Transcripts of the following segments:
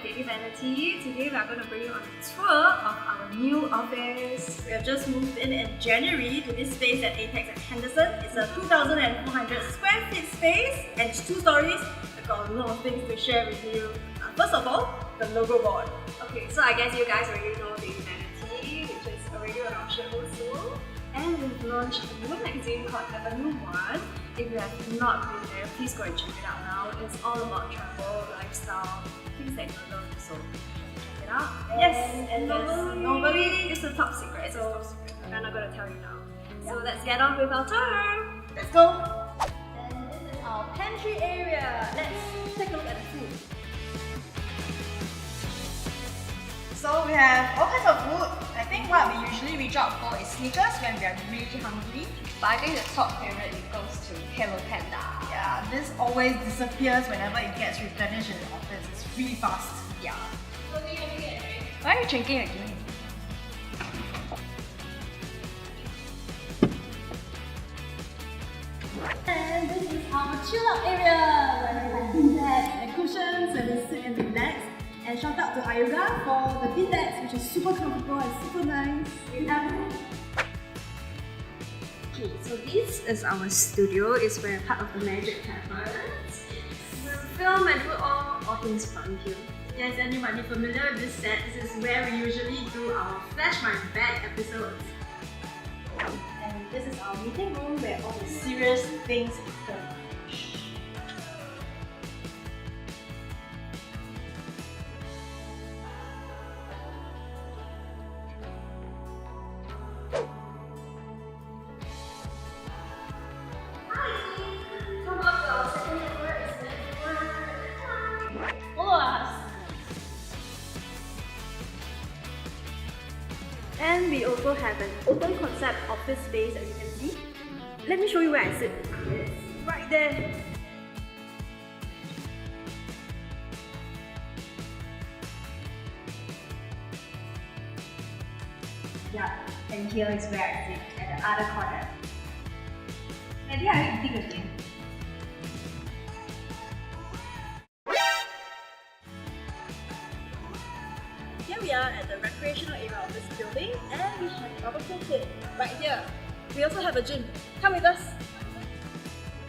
Katie Vanity. Today we are going to bring you on a tour of our new office. We have just moved in January to this space at Apex at Henderson. It's a 2,400 square feet space and it's 2 stories. I've got a lot of things to share with you. First of all, the logo board. Okay, so I guess you guys already know the Vanity, which is already on our show also. And we've launched a new magazine called Avenue 1. If you have not been there, please go and check it out now. It's all about travel, lifestyle, things that you love, so check it out. Yes, and nobody is a top secret, so we're not going to tell you now. So let's get on with our tour. Let's go! And this is our pantry area. Let's take a look at the food. So we have all kinds of food. I think what we usually reach out for is Snickers when we are really hungry. But I think the top favorite it goes to Hello Panda. Yeah, this always disappears whenever it gets replenished in the office. It's really fast. Yeah. So do you want to get a drink? Why are you drinking again? And this is our chill out area where we have beanbags and cushions where we sit and relax. And shout out to Ayuga for the beanbags, which is super comfortable and super nice. Okay, so this is our studio. It's where part of the magic happens. We film and do all things fun here. Yes, and you might be familiar with this set. This is where we usually do our Flash My Bag episodes. And this is our meeting room where all the serious things happen. And we also have an open concept office space, as you can see. Let me show you where I sit. It's right there. Yeah, and here is where I sit at the other corner. Maybe I'm eating again. Here we are at the recreational area of this building and we have a barbecue pit right here. We also have a gym. Come with us.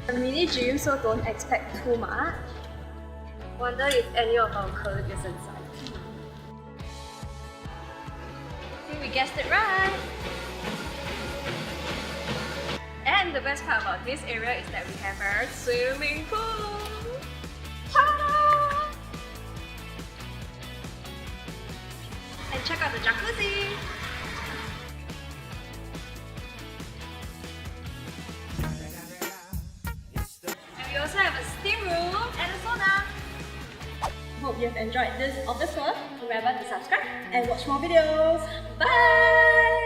A mini gym, so don't expect too much. Wonder if any of our colleagues is inside. I think we guessed it right! And the best part about this area is that we have our swimming pool! Ta-da! And check out the jacuzzi! And we also have a steam room and a sauna! Hope you have enjoyed this office tour. Remember to subscribe and watch more videos. Bye!